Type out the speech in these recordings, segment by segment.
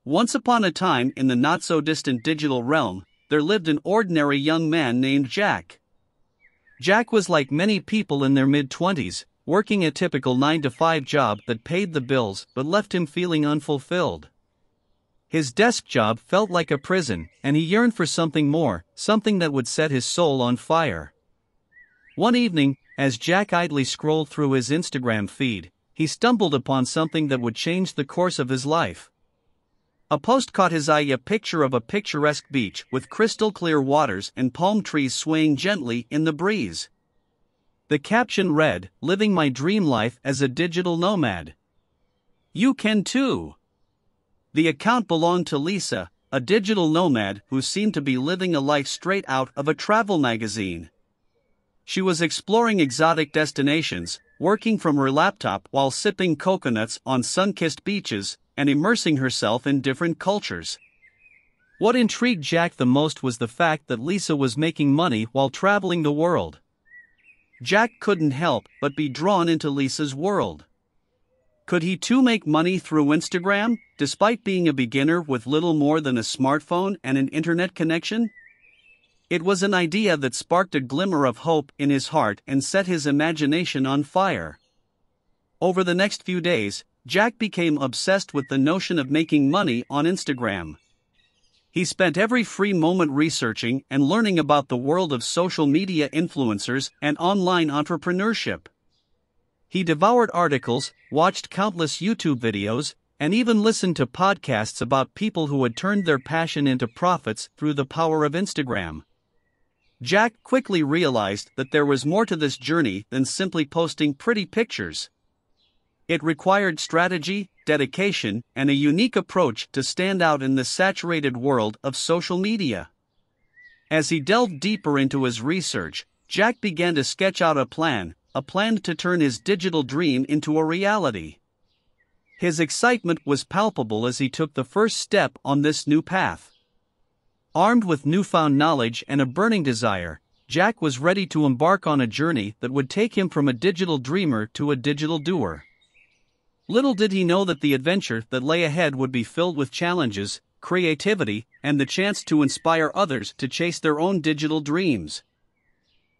Once upon a time in the not-so-distant digital realm, there lived an ordinary young man named Jack. Jack was like many people in their mid-20s, working a typical 9-to-5 job that paid the bills but left him feeling unfulfilled. His desk job felt like a prison, and he yearned for something more, something that would set his soul on fire. One evening, as Jack idly scrolled through his Instagram feed, he stumbled upon something that would change the course of his life. A post caught his eye, a picture of a picturesque beach with crystal-clear waters and palm trees swaying gently in the breeze. The caption read, "Living my dream life as a digital nomad. You can too." The account belonged to Lisa, a digital nomad who seemed to be living a life straight out of a travel magazine. She was exploring exotic destinations, working from her laptop while sipping coconuts on sun-kissed beaches, and immersing herself in different cultures. What intrigued Jack the most was the fact that Lisa was making money while traveling the world. Jack couldn't help but be drawn into Lisa's world. Could he too make money through Instagram, despite being a beginner with little more than a smartphone and an internet connection? It was an idea that sparked a glimmer of hope in his heart and set his imagination on fire. Over the next few days, Jack became obsessed with the notion of making money on Instagram. He spent every free moment researching and learning about the world of social media influencers and online entrepreneurship. He devoured articles, watched countless YouTube videos, and even listened to podcasts about people who had turned their passion into profits through the power of Instagram. Jack quickly realized that there was more to this journey than simply posting pretty pictures. It required strategy, dedication, and a unique approach to stand out in the saturated world of social media. As he delved deeper into his research, Jack began to sketch out a plan to turn his digital dream into a reality. His excitement was palpable as he took the first step on this new path. Armed with newfound knowledge and a burning desire, Jack was ready to embark on a journey that would take him from a digital dreamer to a digital doer. Little did he know that the adventure that lay ahead would be filled with challenges, creativity, and the chance to inspire others to chase their own digital dreams.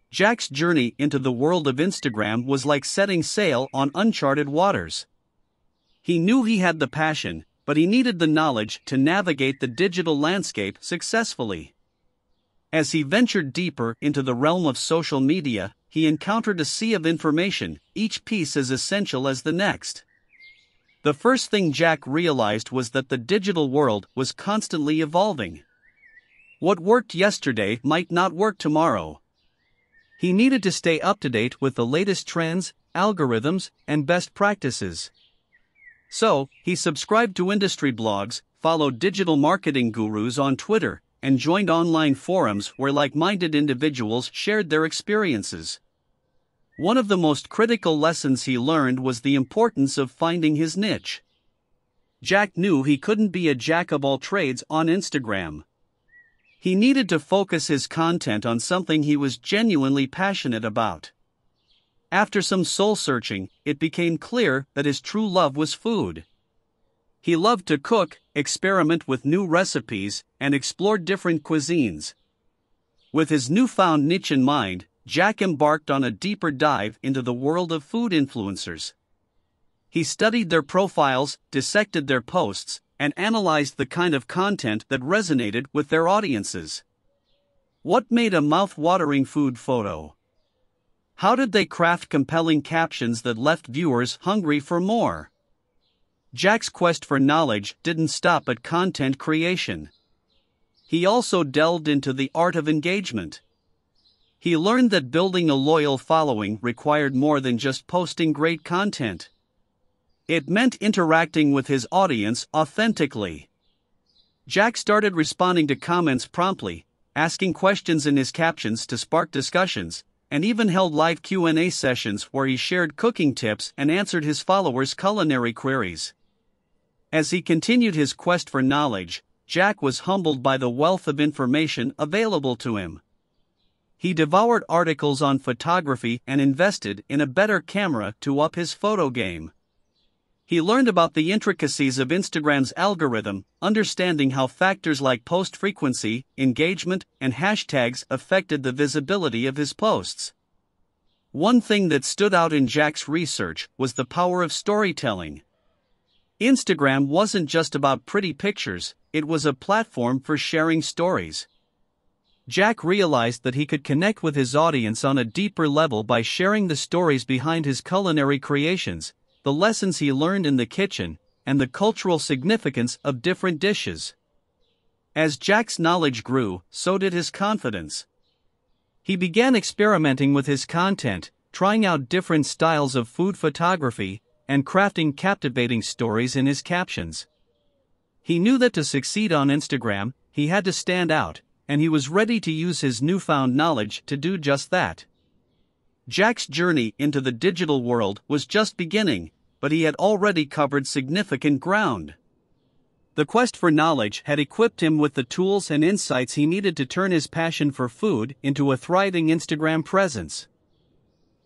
Jack's journey into the world of Instagram was like setting sail on uncharted waters. He knew he had the passion, but he needed the knowledge to navigate the digital landscape successfully. As he ventured deeper into the realm of social media, he encountered a sea of information, each piece as essential as the next. The first thing Jack realized was that the digital world was constantly evolving. What worked yesterday might not work tomorrow. He needed to stay up to date with the latest trends, algorithms, and best practices. So, he subscribed to industry blogs, followed digital marketing gurus on Twitter, and joined online forums where like-minded individuals shared their experiences. One of the most critical lessons he learned was the importance of finding his niche. Jack knew he couldn't be a jack of all trades on Instagram. He needed to focus his content on something he was genuinely passionate about. After some soul-searching, it became clear that his true love was food. He loved to cook, experiment with new recipes, and explore different cuisines. With his newfound niche in mind, Jack embarked on a deeper dive into the world of food influencers. He studied their profiles, dissected their posts, and analyzed the kind of content that resonated with their audiences. What made a mouth-watering food photo? How did they craft compelling captions that left viewers hungry for more? Jack's quest for knowledge didn't stop at content creation. He also delved into the art of engagement. He learned that building a loyal following required more than just posting great content. It meant interacting with his audience authentically. Jack started responding to comments promptly, asking questions in his captions to spark discussions, and even held live Q&A sessions where he shared cooking tips and answered his followers' culinary queries. As he continued his quest for knowledge, Jack was humbled by the wealth of information available to him. He devoured articles on photography and invested in a better camera to up his photo game. He learned about the intricacies of Instagram's algorithm, understanding how factors like post frequency, engagement, and hashtags affected the visibility of his posts. One thing that stood out in Jack's research was the power of storytelling. Instagram wasn't just about pretty pictures, it was a platform for sharing stories. Jack realized that he could connect with his audience on a deeper level by sharing the stories behind his culinary creations, the lessons he learned in the kitchen, and the cultural significance of different dishes. As Jack's knowledge grew, so did his confidence. He began experimenting with his content, trying out different styles of food photography, and crafting captivating stories in his captions. He knew that to succeed on Instagram, he had to stand out, and he was ready to use his newfound knowledge to do just that. Jack's journey into the digital world was just beginning, but he had already covered significant ground. The quest for knowledge had equipped him with the tools and insights he needed to turn his passion for food into a thriving Instagram presence.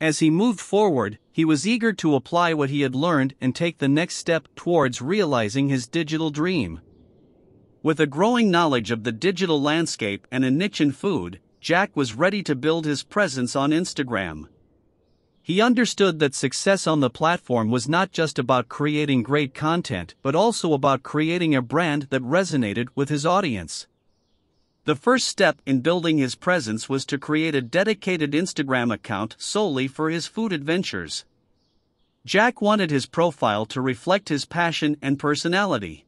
As he moved forward, he was eager to apply what he had learned and take the next step towards realizing his digital dream. With a growing knowledge of the digital landscape and a niche in food, Jack was ready to build his presence on Instagram. He understood that success on the platform was not just about creating great content but also about creating a brand that resonated with his audience. The first step in building his presence was to create a dedicated Instagram account solely for his food adventures. Jack wanted his profile to reflect his passion and personality.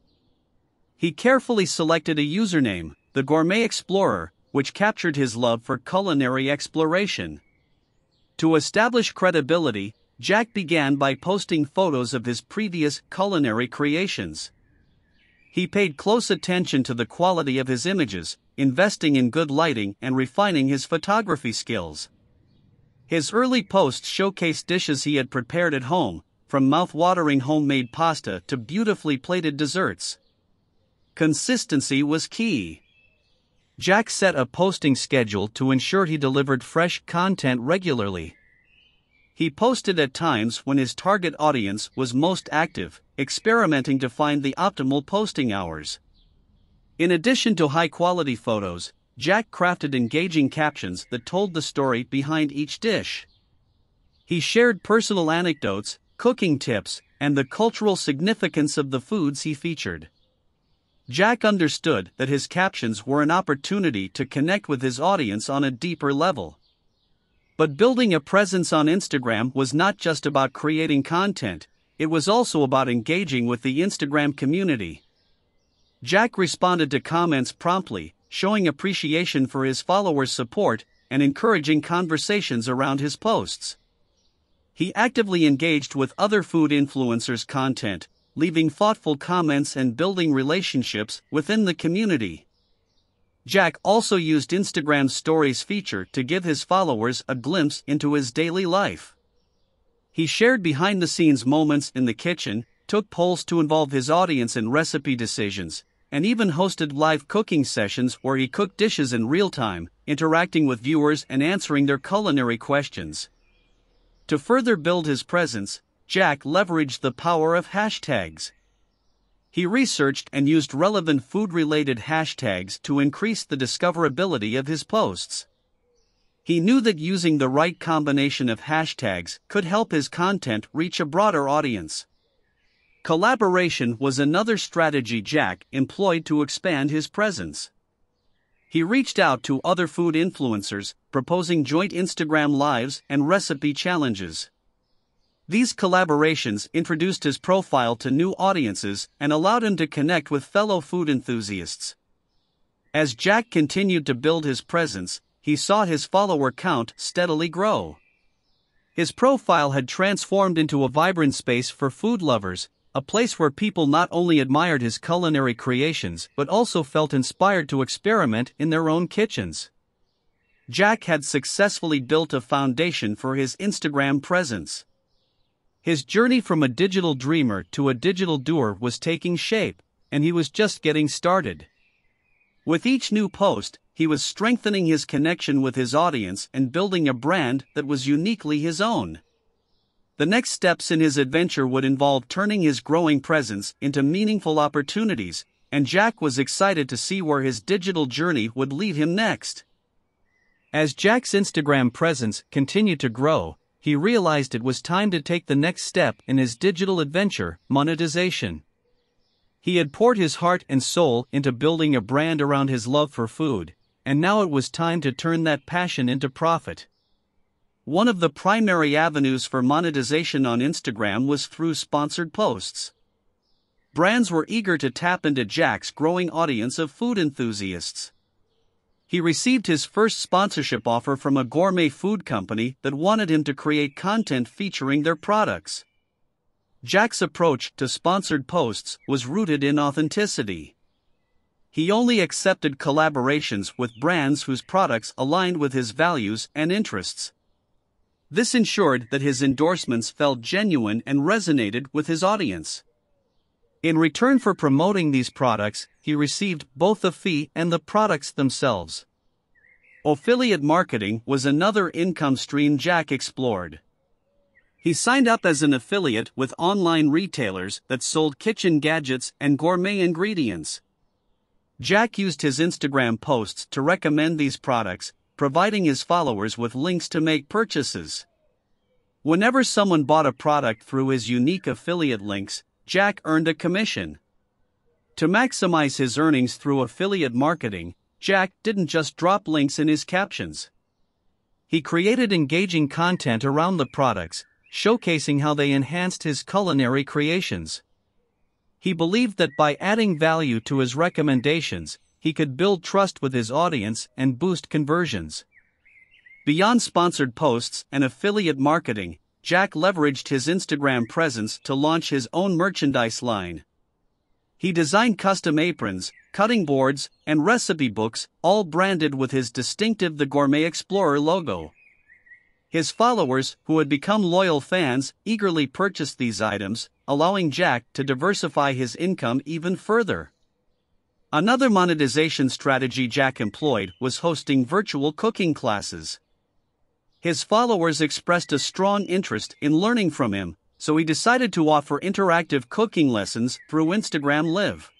He carefully selected a username, the Gourmet Explorer, which captured his love for culinary exploration. To establish credibility, Jack began by posting photos of his previous culinary creations. He paid close attention to the quality of his images, investing in good lighting and refining his photography skills. His early posts showcased dishes he had prepared at home, from mouth-watering homemade pasta to beautifully plated desserts. Consistency was key. Jack set a posting schedule to ensure he delivered fresh content regularly. He posted at times when his target audience was most active, experimenting to find the optimal posting hours. In addition to high-quality photos, Jack crafted engaging captions that told the story behind each dish. He shared personal anecdotes, cooking tips, and the cultural significance of the foods he featured. Jack understood that his captions were an opportunity to connect with his audience on a deeper level. But building a presence on Instagram was not just about creating content, it was also about engaging with the Instagram community. Jack responded to comments promptly, showing appreciation for his followers' support and encouraging conversations around his posts. He actively engaged with other food influencers' content, leaving thoughtful comments and building relationships within the community. Jack also used Instagram's Stories feature to give his followers a glimpse into his daily life. He shared behind-the-scenes moments in the kitchen, took polls to involve his audience in recipe decisions, and even hosted live cooking sessions where he cooked dishes in real time, interacting with viewers and answering their culinary questions. To further build his presence, Jack leveraged the power of hashtags. He researched and used relevant food-related hashtags to increase the discoverability of his posts. He knew that using the right combination of hashtags could help his content reach a broader audience. Collaboration was another strategy Jack employed to expand his presence. He reached out to other food influencers, proposing joint Instagram lives and recipe challenges. These collaborations introduced his profile to new audiences and allowed him to connect with fellow food enthusiasts. As Jack continued to build his presence, he saw his follower count steadily grow. His profile had transformed into a vibrant space for food lovers, a place where people not only admired his culinary creations but also felt inspired to experiment in their own kitchens. Jack had successfully built a foundation for his Instagram presence. His journey from a digital dreamer to a digital doer was taking shape, and he was just getting started. With each new post, he was strengthening his connection with his audience and building a brand that was uniquely his own. The next steps in his adventure would involve turning his growing presence into meaningful opportunities, and Jack was excited to see where his digital journey would lead him next. As Jack's Instagram presence continued to grow, he realized it was time to take the next step in his digital adventure: monetization. He had poured his heart and soul into building a brand around his love for food, and now it was time to turn that passion into profit. One of the primary avenues for monetization on Instagram was through sponsored posts. Brands were eager to tap into Jack's growing audience of food enthusiasts. He received his first sponsorship offer from a gourmet food company that wanted him to create content featuring their products. Jack's approach to sponsored posts was rooted in authenticity. He only accepted collaborations with brands whose products aligned with his values and interests. This ensured that his endorsements felt genuine and resonated with his audience. In return for promoting these products, he received both a fee and the products themselves. Affiliate marketing was another income stream Jack explored. He signed up as an affiliate with online retailers that sold kitchen gadgets and gourmet ingredients. Jack used his Instagram posts to recommend these products, providing his followers with links to make purchases. Whenever someone bought a product through his unique affiliate links, Jack earned a commission. To maximize his earnings through affiliate marketing, Jack didn't just drop links in his captions. He created engaging content around the products, showcasing how they enhanced his culinary creations. He believed that by adding value to his recommendations, he could build trust with his audience and boost conversions. Beyond sponsored posts and affiliate marketing, Jack leveraged his Instagram presence to launch his own merchandise line. He designed custom aprons, cutting boards, and recipe books, all branded with his distinctive The Gourmet Explorer logo. His followers, who had become loyal fans, eagerly purchased these items, allowing Jack to diversify his income even further. Another monetization strategy Jack employed was hosting virtual cooking classes. His followers expressed a strong interest in learning from him, so he decided to offer interactive cooking lessons through Instagram Live.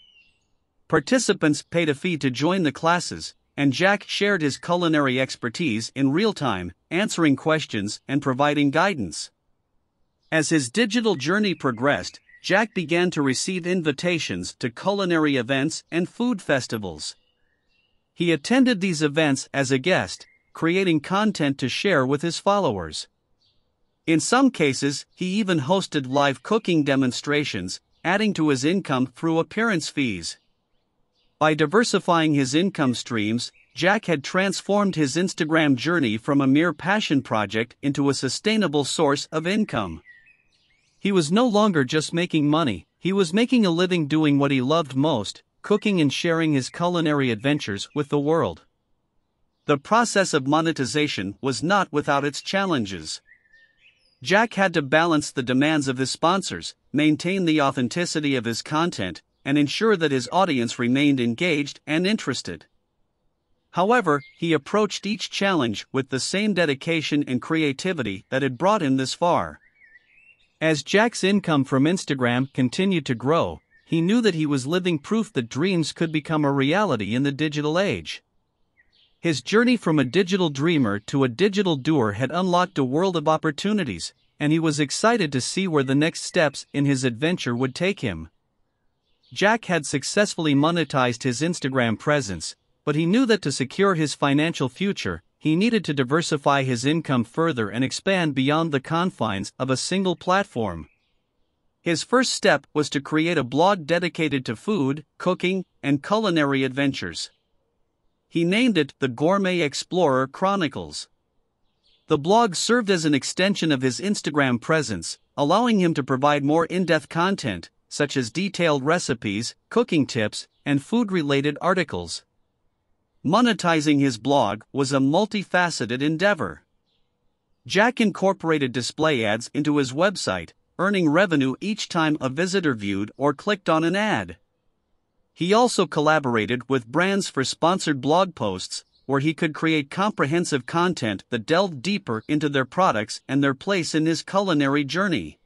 Participants paid a fee to join the classes, and Jack shared his culinary expertise in real time, answering questions and providing guidance. As his digital journey progressed, Jack began to receive invitations to culinary events and food festivals. He attended these events as a guest, creating content to share with his followers. In some cases, he even hosted live cooking demonstrations, adding to his income through appearance fees. By diversifying his income streams, Jack had transformed his Instagram journey from a mere passion project into a sustainable source of income. He was no longer just making money, he was making a living doing what he loved most, cooking and sharing his culinary adventures with the world. The process of monetization was not without its challenges. Jack had to balance the demands of his sponsors, maintain the authenticity of his content, and ensure that his audience remained engaged and interested. However, he approached each challenge with the same dedication and creativity that had brought him this far. As Jack's income from Instagram continued to grow, he knew that he was living proof that dreams could become a reality in the digital age. His journey from a digital dreamer to a digital doer had unlocked a world of opportunities, and he was excited to see where the next steps in his adventure would take him. Jack had successfully monetized his Instagram presence, but he knew that to secure his financial future, he needed to diversify his income further and expand beyond the confines of a single platform. His first step was to create a blog dedicated to food, cooking, and culinary adventures. He named it The Gourmet Explorer Chronicles. The blog served as an extension of his Instagram presence, allowing him to provide more in-depth content, such as detailed recipes, cooking tips, and food-related articles. Monetizing his blog was a multifaceted endeavor. Jack incorporated display ads into his website, earning revenue each time a visitor viewed or clicked on an ad. He also collaborated with brands for sponsored blog posts, where he could create comprehensive content that delved deeper into their products and their place in his culinary journey.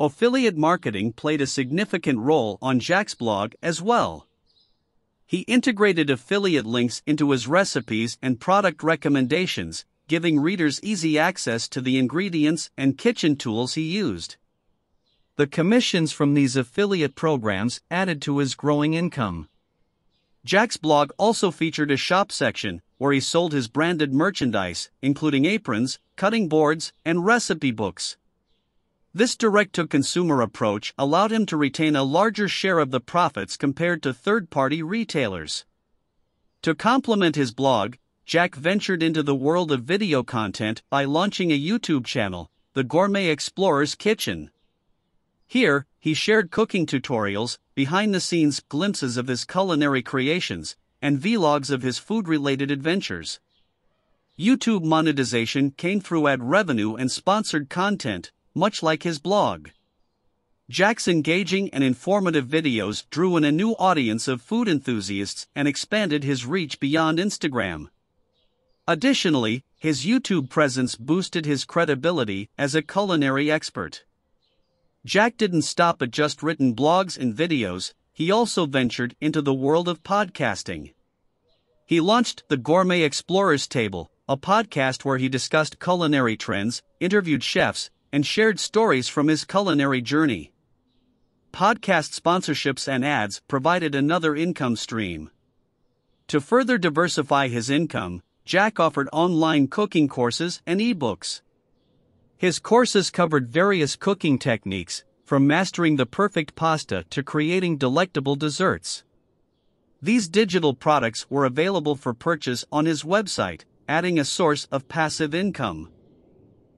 Affiliate marketing played a significant role on Jack's blog as well. He integrated affiliate links into his recipes and product recommendations, giving readers easy access to the ingredients and kitchen tools he used. The commissions from these affiliate programs added to his growing income. Jack's blog also featured a shop section, where he sold his branded merchandise, including aprons, cutting boards, and recipe books. This direct-to-consumer approach allowed him to retain a larger share of the profits compared to third-party retailers. To complement his blog, Jack ventured into the world of video content by launching a YouTube channel, The Gourmet Explorer's Kitchen. Here, he shared cooking tutorials, behind-the-scenes glimpses of his culinary creations, and vlogs of his food-related adventures. YouTube monetization came through ad revenue and sponsored content, much like his blog. Jack's engaging and informative videos drew in a new audience of food enthusiasts and expanded his reach beyond Instagram. Additionally, his YouTube presence boosted his credibility as a culinary expert. Jack didn't stop at just written blogs and videos, he also ventured into the world of podcasting. He launched the Gourmet Explorer's Table, a podcast where he discussed culinary trends, interviewed chefs, and shared stories from his culinary journey. Podcast sponsorships and ads provided another income stream. To further diversify his income, Jack offered online cooking courses and ebooks. His courses covered various cooking techniques, from mastering the perfect pasta to creating delectable desserts. These digital products were available for purchase on his website, adding a source of passive income.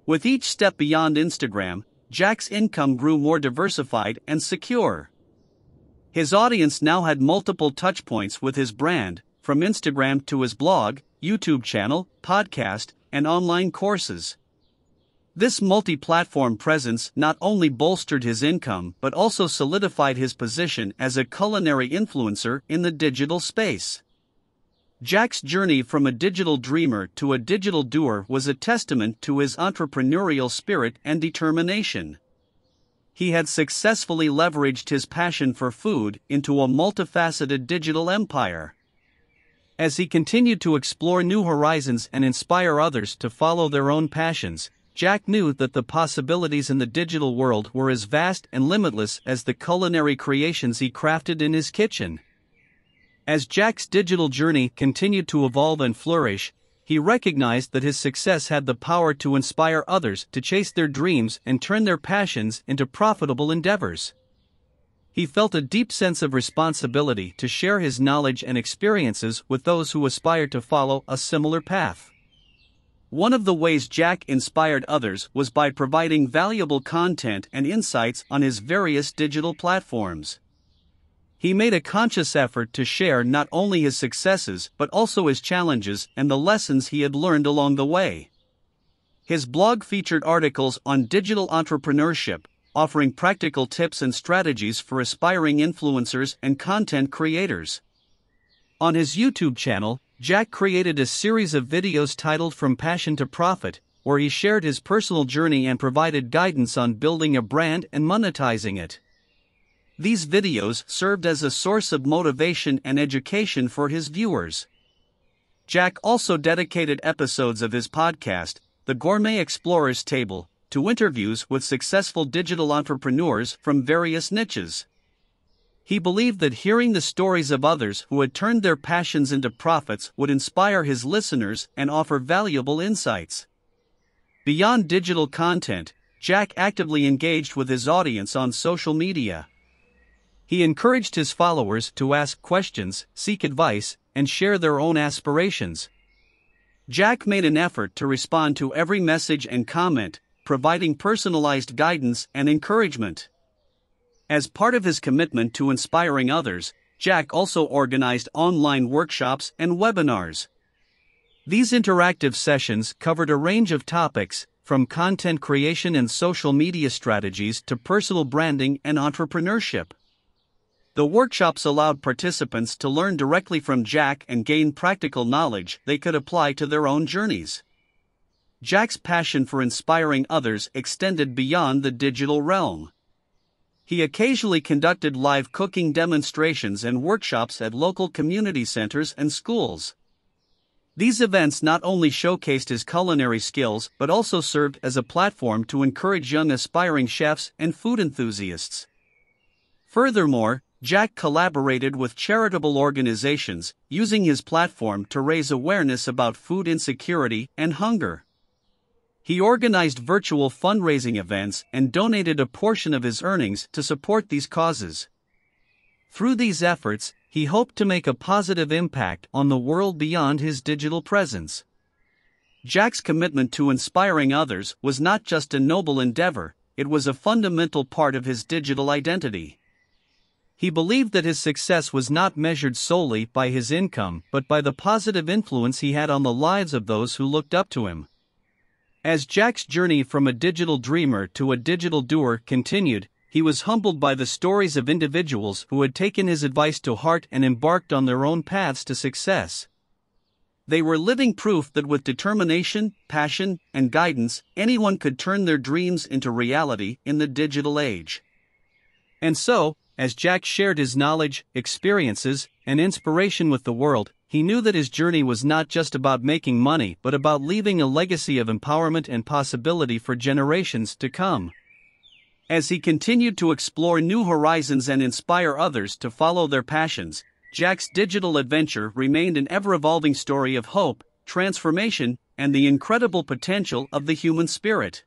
With each step beyond Instagram, Jack's income grew more diversified and secure. His audience now had multiple touchpoints with his brand, from Instagram to his blog, YouTube channel, podcast, and online courses. This multi-platform presence not only bolstered his income but also solidified his position as a culinary influencer in the digital space. Jack's journey from a digital dreamer to a digital doer was a testament to his entrepreneurial spirit and determination. He had successfully leveraged his passion for food into a multifaceted digital empire. As he continued to explore new horizons and inspire others to follow their own passions, Jack knew that the possibilities in the digital world were as vast and limitless as the culinary creations he crafted in his kitchen. As Jack's digital journey continued to evolve and flourish, he recognized that his success had the power to inspire others to chase their dreams and turn their passions into profitable endeavors. He felt a deep sense of responsibility to share his knowledge and experiences with those who aspired to follow a similar path. One of the ways Jack inspired others was by providing valuable content and insights on his various digital platforms. He made a conscious effort to share not only his successes but also his challenges and the lessons he had learned along the way. His blog featured articles on digital entrepreneurship, offering practical tips and strategies for aspiring influencers and content creators. On his YouTube channel, Jack created a series of videos titled From Passion to Profit, where he shared his personal journey and provided guidance on building a brand and monetizing it. These videos served as a source of motivation and education for his viewers. Jack also dedicated episodes of his podcast, The Gourmet Explorer's Table, to interviews with successful digital entrepreneurs from various niches. He believed that hearing the stories of others who had turned their passions into profits would inspire his listeners and offer valuable insights. Beyond digital content, Jack actively engaged with his audience on social media. He encouraged his followers to ask questions, seek advice, and share their own aspirations. Jack made an effort to respond to every message and comment, providing personalized guidance and encouragement. As part of his commitment to inspiring others, Jack also organized online workshops and webinars. These interactive sessions covered a range of topics, from content creation and social media strategies to personal branding and entrepreneurship. The workshops allowed participants to learn directly from Jack and gain practical knowledge they could apply to their own journeys. Jack's passion for inspiring others extended beyond the digital realm. He occasionally conducted live cooking demonstrations and workshops at local community centers and schools. These events not only showcased his culinary skills but also served as a platform to encourage young aspiring chefs and food enthusiasts. Furthermore, Jack collaborated with charitable organizations, using his platform to raise awareness about food insecurity and hunger. He organized virtual fundraising events and donated a portion of his earnings to support these causes. Through these efforts, he hoped to make a positive impact on the world beyond his digital presence. Jack's commitment to inspiring others was not just a noble endeavor, it was a fundamental part of his digital identity. He believed that his success was not measured solely by his income but by the positive influence he had on the lives of those who looked up to him. As Jack's journey from a digital dreamer to a digital doer continued, he was humbled by the stories of individuals who had taken his advice to heart and embarked on their own paths to success. They were living proof that with determination, passion, and guidance, anyone could turn their dreams into reality in the digital age. And so, as Jack shared his knowledge, experiences, and inspiration with the world, he knew that his journey was not just about making money but about leaving a legacy of empowerment and possibility for generations to come. As he continued to explore new horizons and inspire others to follow their passions, Jack's digital adventure remained an ever-evolving story of hope, transformation, and the incredible potential of the human spirit.